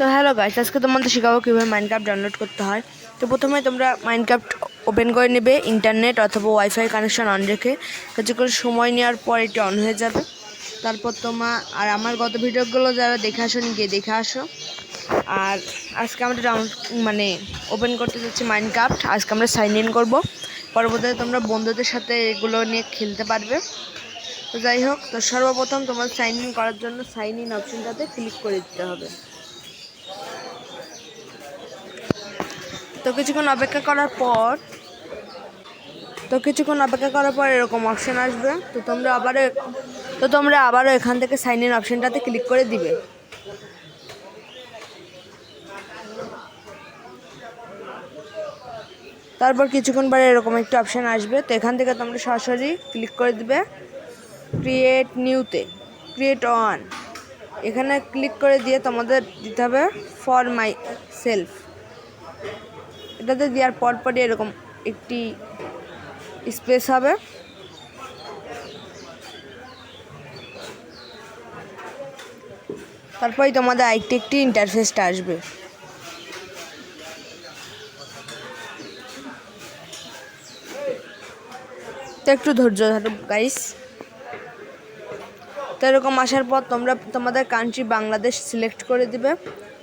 তো hello guys, আজকে তোমাদের শেখাবো কীভাবে মাইনক্রাফট ডাউনলোড করতে হয়। তো প্রথমে তোমরা মাইনক্রাফট ওপেন করে নেবে, ইন্টারনেট অথবা ওয়াইফাই কানেকশন অন রেখে। কিছুক্ষণ সময় নেওয়ার পর এটি অন হয়ে যাবে। তারপর আমার গত ভিডিওগুলো যারা দেখে আসো গিয়ে দেখে আসো। আর আজকে আমরা ওপেন করতে যাচ্ছি মাইনক্রাফট। আজকে আমরা সাইন ইন করবো, পরবর্তীতে তোমরা বন্ধুদের সাথে এগুলো নিয়ে খেলতে পারবে। তো যাই হোক, তো সর্বপ্রথম তোমার সাইন ইন করার জন্য সাইন ইন অপশনটাতে ক্লিক করে দিতে হবে। তো কিছুক্ষণ অপেক্ষা করার পর এরকম অপশান আসবে। তো তোমরা আবারও এখান থেকে সাইন ইন অপশানটাতে ক্লিক করে দিবে। তারপর কিছুক্ষণ পরে এরকম একটা অপশান আসবে। তো এখান থেকে তোমরা সরাসরি ক্লিক করে দিবে ক্রিয়েট অন। এখানে ক্লিক করে দিয়ে তোমাদের দিতে হবে ফর মাই সেলফ। এটাতে দেওয়ার পরপরই এরকম একটি স্পেস হবে। তারপরেই তোমাদের একটি ইন্টারফেসটা আসবে। তো একটু ধৈর্য ধরো গাইস। তো এরকম আসার পর তোমরা তোমাদের কান্ট্রি বাংলাদেশ সিলেক্ট করে দিবে।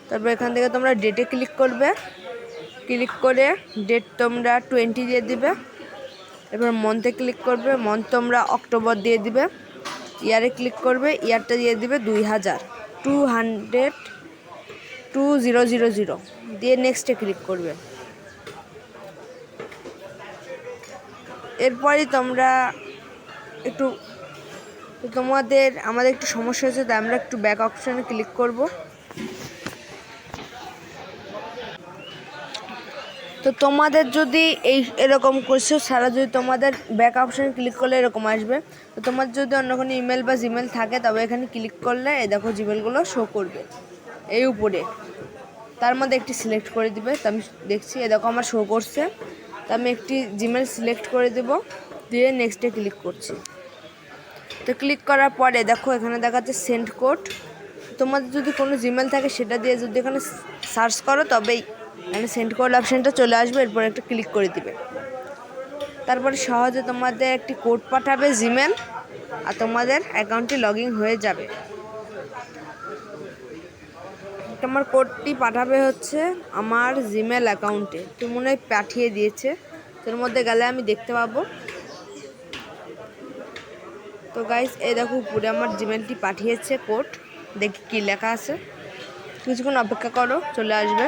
তারপর এখান থেকে তোমরা ডেটে ক্লিক করে ডেট তোমরা 20 দিয়ে দিবে। এবার মন্থে ক্লিক করবে, মন্থ তোমরা অক্টোবর দিয়ে দিবে। ইয়ারে ক্লিক করবে, ইয়ারটা দিয়ে দিবে 2000 দিয়ে নেক্সটে ক্লিক করবে। এরপরই তোমরা আমাদের একটু সমস্যা হয়েছে, তাই আমরা একটু ব্যাক অপশানে ক্লিক করব। তো তোমাদের যদি এরকম কোয়েশ্চেন ছাড়া যদি তোমাদের ব্যাক অপশানে ক্লিক করলে এরকম আসবে। তো তোমার যদি অন্য কোনো ইমেল বা জিমেল থাকে তবে এখানে ক্লিক করলে এই দেখো জিমেলগুলো শো করবে এই উপরে। তার মধ্যে একটি সিলেক্ট করে দিবে। তো আমি দেখছি এ দেখো আমার শো করছে। তো আমি একটি জিমেল সিলেক্ট করে দেব, দিয়ে নেক্সটে ক্লিক করছি। তো ক্লিক করার পরে দেখো এখানে দেখাচ্ছে সেন্ড কোড। তোমাদের যদি কোনো জিমেল থাকে সেটা দিয়ে যদি এখানে সার্চ করো তবেই এখানে সেন্ড কোড অপশানটা চলে আসবে। এরপর একটা ক্লিক করে দিবে। তারপরে সহজে তোমাদের একটি কোড পাঠাবে জিমেল, আর তোমাদের অ্যাকাউন্টটি লগ ইন হয়ে যাবে। তোমার কোডটি পাঠাবে হচ্ছে আমার জিমেল অ্যাকাউন্টে। তো মনে হয় পাঠিয়ে দিয়েছে, তোর মধ্যে গেলে আমি দেখতে পাবো। তো গাইস এই দেখো উপরে আমার জিমেলটি পাঠিয়েছে কোড, দেখি কি লেখা আছে। কিছুক্ষণ অপেক্ষা করো, চলে আসবে।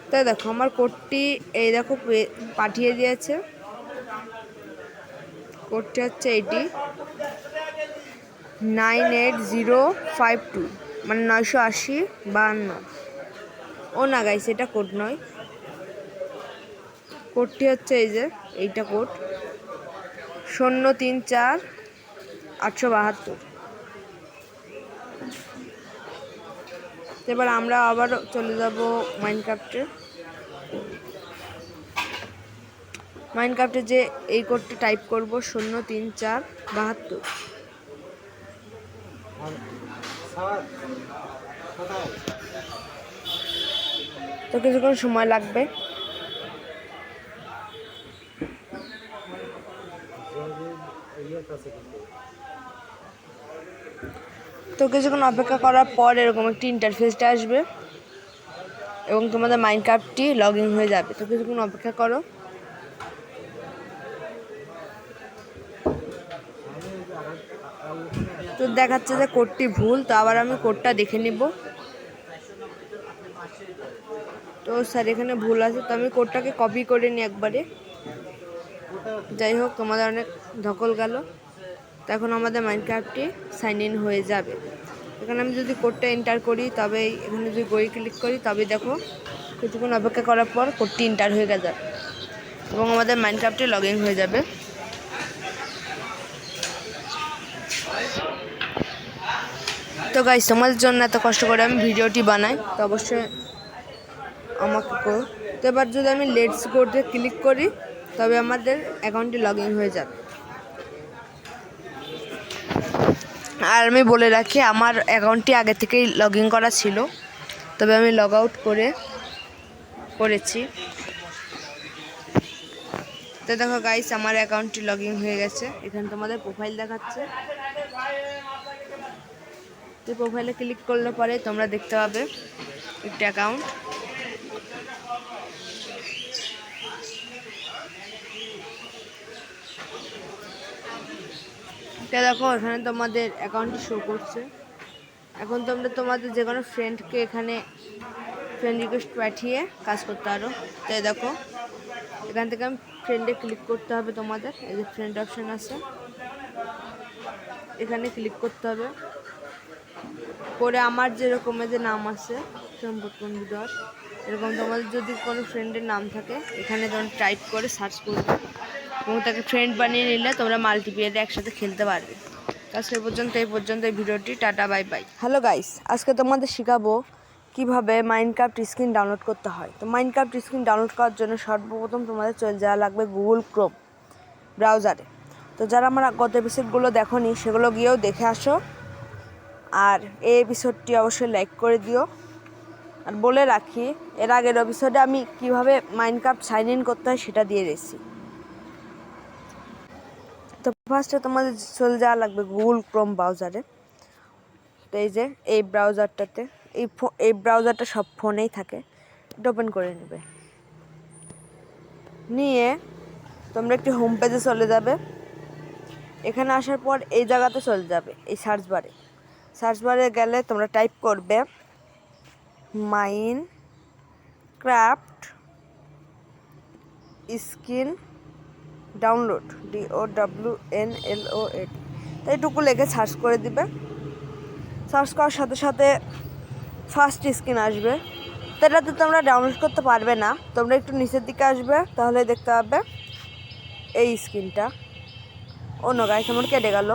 তাই দেখো আমার কোডটি এই দেখো পাঠিয়ে দিয়েছে। কোডটি হচ্ছে এইটি 98052, মানে 98052। ও না গাইস, এটা কোড নয়, কোডটি হচ্ছে এইটা কোড 034-872। এবার আমরা আবার চলে যাব মাইনক্রাফটে যে এই কোডটি টাইপ করব 034-72। তো কিছুক্ষণ সময় লাগবে। তো কিছুক্ষণ অপেক্ষা করার পর এরকম একটি ইন্টারফেসটা আসবে এবং তোমাদের মাইনক্রাফটটি লগ ইন হয়ে যাবে। তো কিছুক্ষণ অপেক্ষা করো। তো দেখাচ্ছে যে কোডটি ভুল। তো আবার আমি কোডটা দেখে নিব। তো স্যার এখানে ভুল আছে, তো আমি কোডটাকে কপি করে নিই একবারে। যাই হোক, তোমাদের অনেক ধকল গেল। তো এখন আমাদের মাইনক্রাফটটি সাইন ইন হয়ে যাবে। এখানে আমি যদি কোডটা এন্টার করি তবে এখানে যদি গই ক্লিক করি তবে দেখো কিছুক্ষণ অপেক্ষা করার পর কোডটি এন্টার হয়ে যাবে এবং আমাদের মাইনক্রাফটে লগ ইন হয়ে যাবে। তো গাইস, তোমাদের জন্য এত কষ্ট করে আমি ভিডিওটি বানাই, তো অবশ্যই আমাকে করো। তো এবার যদি আমি লেটস গোতে ক্লিক করি তবে আমাদের অ্যাকাউন্টটি লগ ইন হয়ে যাবে। আর আমি বলে রাখি আমার অ্যাকাউন্টটি আগে থেকেই লগ ইন করা ছিল। তবে আমি লগ আউট করেছি। তো দেখো গাইস, আমার অ্যাকাউন্টটি লগ ইন হয়ে গেছে। এখানে তোমাদের প্রোফাইল দেখাচ্ছে। তো প্রোফাইলে ক্লিক করলে পরে তোমরা দেখতে পাবে একটা অ্যাকাউন্ট। এটা দেখো, এখানে তোমাদের অ্যাকাউন্টটি শো করছে। এখন তোমরা তোমাদের যে কোনো ফ্রেন্ডকে এখানে ফ্রেন্ড রিকোয়েস্ট পাঠিয়ে কাজ করতে পারো। তাই দেখো, এখান থেকে ফ্রেন্ডে ক্লিক করতে হবে তোমাদের। এই যে ফ্রেন্ড অপশান আছে, এখানে ক্লিক করতে হবে। করে আমার যেরকম যে নাম আছে সম্পদ বন্ধুধর, এরকম তোমাদের যদি কোনো ফ্রেন্ডের নাম থাকে এখানে তোমরা টাইপ করে সার্চ করবে এবং তাকে ফ্রেন্ড বানিয়ে নিলে তোমরা মাল্টিপ্লেয়ারে একসাথে খেলতে পারবে। আজকে এই পর্যন্ত এই ভিডিওটি। Tata, bye by. Hello guys, আজকে তোমাদের শেখাবো কিভাবে মাইনক্রাফট স্ক্রিন ডাউনলোড করতে হয়। তো মাইনক্রাফট স্ক্রিন ডাউনলোড করার জন্য সর্বপ্রথম তোমাদের চলে যাওয়া লাগবে গুগল ক্রোম ব্রাউজারে। তো যারা আমার গত এপিসোডগুলো দেখোনি সেগুলো গিয়েও দেখে আসো। আর এই এপিসোডটি অবশ্যই লাইক করে দিও। আর বলে রাখি, এর আগের এপিসোডে আমি কিভাবে মাইনক্রাফট সাইন ইন করতে হয় সেটা দিয়ে দিয়েছি। তো ফার্স্টে তোমাদের চলে যাওয়া লাগবে গুগল ক্রোম ব্রাউজারে। তো এই যে এই ব্রাউজারটাতে এই ব্রাউজারটা সব ফোনেই থাকে। এটা ওপেন করে নেবে। নিয়ে তোমরা একটি হোম পেজে চলে যাবে। এখানে আসার পর এই জায়গাতে চলে যাবে, এই সার্চ বারে গেলে তোমরা টাইপ করবে মাইনক্রাফট স্ক্রিন ডাউনলোড, DOWNLOAD। তো এইটুকু লেগে সার্চ করে দিবে। সার্চ করার সাথে সাথে ফার্স্ট স্ক্রিন আসবে। তো এটাতে তোমরা ডাউনলোড করতে পারবে না, তোমরা একটু নিচের দিকে আসবে, তাহলে দেখতে পাবে এই স্ক্রিনটা। অন্য গাইস আমার কেটে গেল।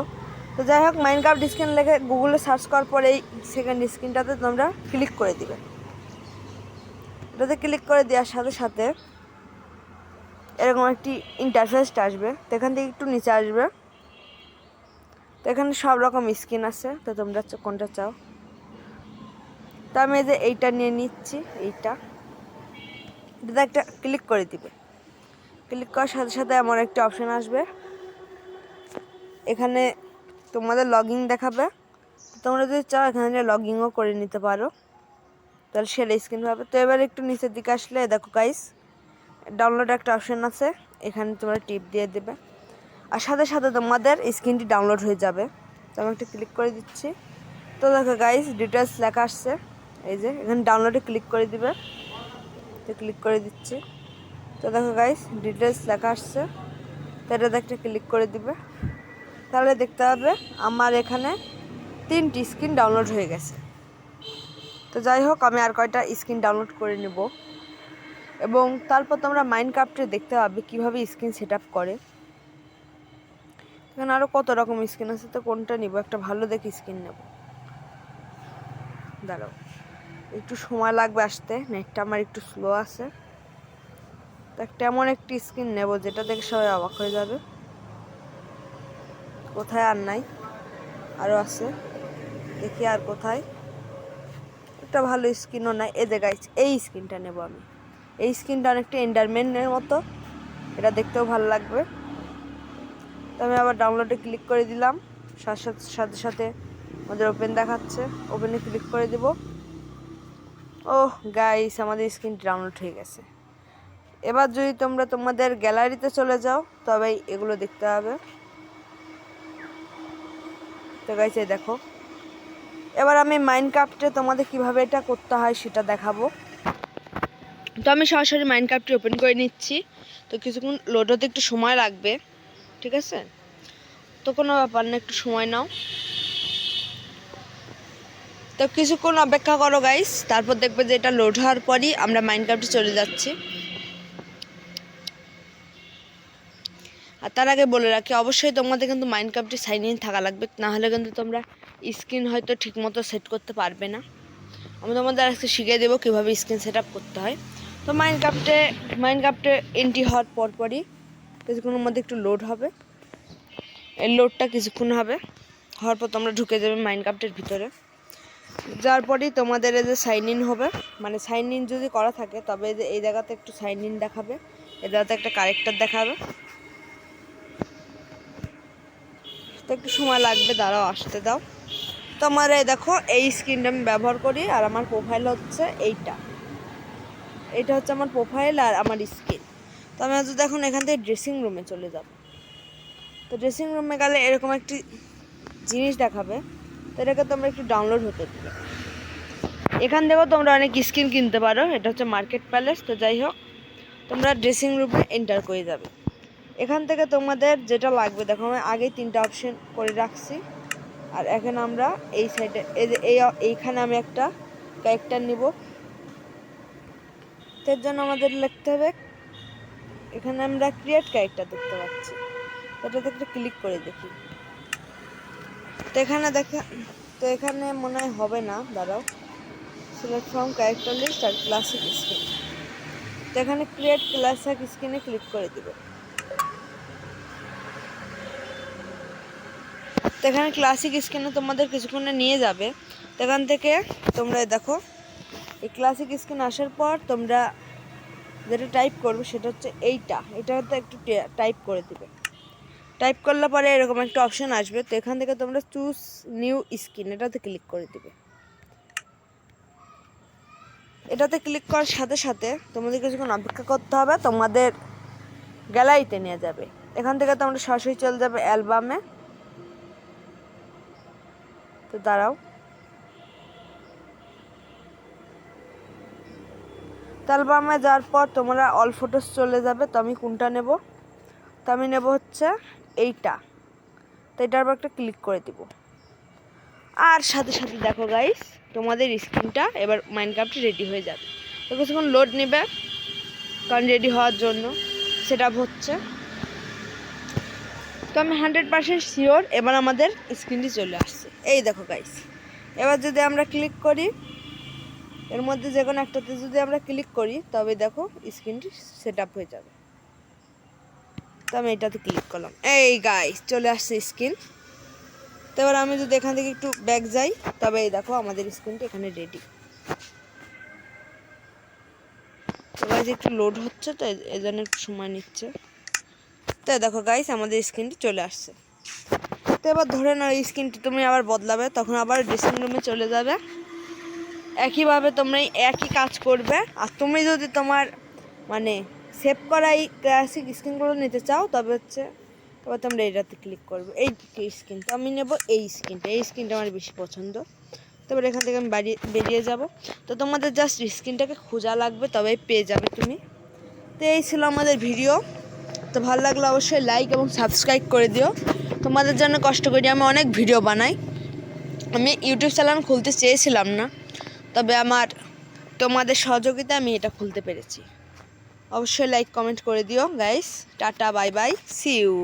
তো যাই হোক, মাইনক্রাফট স্ক্রিন লেগে গুগলে সার্চ করার পর এই সেকেন্ড স্ক্রিনটাতে তোমরা ক্লিক করে দিবে। এটাতে ক্লিক করে দেওয়ার সাথে সাথে এরকম একটি ইন্টারফেসটা আসবে। তো এখান থেকে একটু নিচে আসবে। তো এখানে সব রকম স্ক্রিন আছে, তো তোমরা কোনটা চাও। তো আমি এই যে এইটা নিয়ে নিচ্ছি। এটাতে একটা ক্লিক করে দিবে। ক্লিক করার সাথে সাথে এমন একটা অপশান আসবে, এখানে তোমাদের লগ ইন দেখাবে। তোমরা যদি চাও এখানে লগ ইনও করে নিতে পারো, তাহলে সেটা স্ক্রিন পাবে। তো এবার একটু নিচের দিকে আসলে দেখো গাইস, ডাউনলোড একটা অপশান আছে, এখানে তোমরা টিপ দিয়ে দেবে। আর সাথে সাথে তোমাদের স্ক্রিনটি ডাউনলোড হয়ে যাবে। তো আমি একটা ক্লিক করে দিচ্ছি। তো দেখো গাইস, ডিটেলস লেখা আসছে। এই যে এখানে ডাউনলোডে ক্লিক করে দিবে। তো ক্লিক করে দিচ্ছি। তো দেখো গাইস, ডিটেলস লেখা আসছে। তো এটাতে একটা ক্লিক করে দিবে। তাহলে দেখতে হবে আমার এখানে 3টি স্ক্রিন ডাউনলোড হয়ে গেছে। তো যাই হোক, আমি আর কয়টা স্ক্রিন ডাউনলোড করে নেব এবং তারপর তোমরা মাইনক্রাফটে দেখতে পাবে কীভাবে স্ক্রিন সেট আপ করে। এখানে আরও কত রকম স্ক্রিন আছে, তো কোনটা নিব? একটা ভালো দেখে স্ক্রিন নেব। দাঁড়াও, একটু সময় লাগবে আসতে, নেটটা আমার একটু স্লো আছে। তো একটা এমন একটি স্ক্রিন নেব যেটা দেখে সবাই অবাক হয়ে যাবে। কোথায়? আর নাই, আরও আছে, দেখি আর কোথায়। একটা ভালো স্ক্রিনও নাই। এই যে গাইস, এই স্ক্রিনটা নেব আমি। এই স্ক্রিনটা অনেকটা এন্ডারম্যানের মতো, এটা দেখতেও ভালো লাগবে। তো আমি আবার ডাউনলোডে ক্লিক করে দিলাম। সাথে সাথে আমাদের ওপেন দেখাচ্ছে, ওপেনে ক্লিক করে দেব। ওহ গাইস, আমাদের স্ক্রিন ডাউনলোড হয়ে গেছে। এবার যদি তোমরা তোমাদের গ্যালারিতে চলে যাও তবেই এগুলো দেখতে হবে। তো গাইস, এই দেখো, এবার আমি মাইনক্রাফটে তোমাদের কিভাবে এটা করতে হয় সেটা দেখাবো। তো আমি সরাসরি মাইনক্রাফটটি ওপেন করে নিচ্ছি। তো কিছুক্ষণ লোড হতে একটু সময় লাগবে, ঠিক আছে? তো কোনো ব্যাপার না, একটু সময় নাও। তো কিছুক্ষণ অপেক্ষা করো গাইস, তারপর দেখবে যে এটা লোড হওয়ার পরই আমরা মাইনক্রাফটে চলে যাচ্ছি। আর তার আগে বলে রাখি, অবশ্যই তোমাদের কিন্তু মাইনক্রাফটে সাইন ইন থাকা লাগবে, নাহলে কিন্তু তোমরা স্ক্রিন হয়তো ঠিকমতো সেট করতে পারবে না। আমি তোমাদের আজকে শিখিয়ে দেবো কীভাবে স্ক্রিন সেট আপ করতে হয়। তো মাইনক্রাফটে এন্ট্রি হওয়ার পরই কিছুক্ষণের মধ্যে একটু লোড হবে। এই লোডটা কিছুক্ষণ হওয়ার পর তোমরা ঢুকে যাবে মাইনক্রাফটের ভিতরে। যার পরেই তোমাদের এই যে সাইন ইন হবে, মানে সাইন ইন যদি করা থাকে তবে এই জায়গাতে একটু সাইন ইন দেখাবে, এই জায়গাতে একটা কারেক্টার দেখাবে। তো একটু সময় লাগবে, দাঁড়াও আসতে দাও। তো আমার এই দেখো এই স্ক্রিনটা আমি ব্যবহার করি, আর আমার প্রোফাইল হচ্ছে এইটা হচ্ছে আমার প্রোফাইল আর আমার স্ক্রিন। তো আমি যদি এখন এখান থেকে ড্রেসিং রুমে চলে যাব, তো ড্রেসিং রুমে গেলে এরকম একটি জিনিস দেখাবে, তো এটাকে তোমরা একটু ডাউনলোড হতে দিবে। এখান থেকেও তোমরা অনেক স্কিন কিনতে পারো, এটা হচ্ছে মার্কেট প্যালেস। তো যাই হোক, তোমরা ড্রেসিং রুমে এন্টার করে যাবে। এখান থেকে তোমাদের যেটা লাগবে দেখো, আমি আগেই 3টা অপশন করে রাখছি। আর এখন আমরা এই সাইডে এইখানে আমি একটা ক্যারেক্টার নিব। এর জন্য আমাদের লিখতে হবে, এখানে আমরা ক্রিয়েট ক্যারেক্টার দেখতে পাচ্ছি, এটাতে একটা ক্লিক করে দেখি। তো এখানে মনে হয় হবে না, দাঁড়াও, সিলেক্ট ফ্রম ক্যারেক্টার লিস্ট আর ক্লাসিক স্কিন। তো এখানে ক্রিয়েট ক্লাসিক স্কিনে ক্লিক করে দিব। তো এখানে ক্লাসিক স্কিনে তোমাদের কিছুক্ষণে নিয়ে যাবে। তো এখান থেকে তোমরা দেখো এই ক্লাসিক স্কিন আসার পর তোমরা যেটা টাইপ করবে সেটা হচ্ছে এটাতে একটু টাইপ করে দিবে। টাইপ করলে পরে এরকম একটা অপশন আসবে, তো এখান থেকে তোমরা চুজ নিউ স্কিন এটাতে ক্লিক করে দিবে। এটাতে ক্লিক করার সাথে সাথে তোমাদের কিছুক্ষণ অপেক্ষা করতে হবে, তোমাদের গ্যালারিতে নিয়ে যাবে। এখান থেকে তোমরা সরাসরি চলে যাবে অ্যালবামে। তো দাঁড়াও, অ্যালবামে যাওয়ার পর তোমরা অল ফটোস চলে যাবে। তো আমি কোনটা নেব, তো আমি নেব হচ্ছে এইটা। তো এটার উপর একটা ক্লিক করে দিব, আর সাথে সাথে দেখো গাইস তোমাদের স্ক্রিনটা এবার মাইনক্রাফটে রেডি হয়ে যাবে। তো কিছুক্ষণ লোড নেবে, কারণ রেডি হওয়ার জন্য সেট আপ হচ্ছে। তো আমি 100% শিওর এবার আমাদের স্ক্রিনটি চলে আসছে। এই দেখো গাইস, এবার যদি আমরা ক্লিক করি, এর মধ্যে যে কোনো একটাতে যদি আমরা ক্লিক করি তবে দেখো স্ক্রিনটি সেট আপ হয়ে যাবে। তো আমি এটাতে ক্লিক করলাম, এই গাইস চলে আসছে স্ক্রিন। তো এবার আমি যদি এখান থেকে একটু ব্যাক যাই, তবে এই দেখো আমাদের স্ক্রিনটা এখানে রেডি। তো গাইস একটু লোড হচ্ছে, তো এই জন্য একটু সময় নিচ্ছে। তো দেখো গাইস আমাদের স্ক্রিনটি চলে আসছে। তো এবার ধরে নাও এই স্ক্রিনটি তুমি আবার বদলাবে, তখন আবার ড্রেসিং রুমে চলে যাবে। একইভাবে তোমরা একই কাজ করবে। আর তুমি যদি তোমার মানে সেভ করা এই ক্লাসিক স্ক্রিনগুলো নিতে চাও তবে তোমরা এটাতে ক্লিক করবে, এই স্ক্রিন। তো আমি নেব এই স্ক্রিনটা আমার বেশি পছন্দ। তারপরে এখান থেকে আমি বেরিয়ে যাব। তো তোমাদের জাস্ট স্ক্রিনটাকে খোঁজা লাগবে, তবেই পেয়ে যাবে তুমি। তো এই ছিল আমাদের ভিডিও। তো ভালো লাগলে অবশ্যই লাইক এবং সাবস্ক্রাইব করে দিও। তোমাদের জন্য কষ্ট করি আমি অনেক ভিডিও বানাই। আমি ইউটিউব চ্যানেল খুলতে চেয়েছিলাম না, তবে তোমাদের সহযোগিতায় আমি এটা খুলতে পেরেছি। অবশ্যই লাইক কমেন্ট করে দিও guys. Tata, bye bye, see you.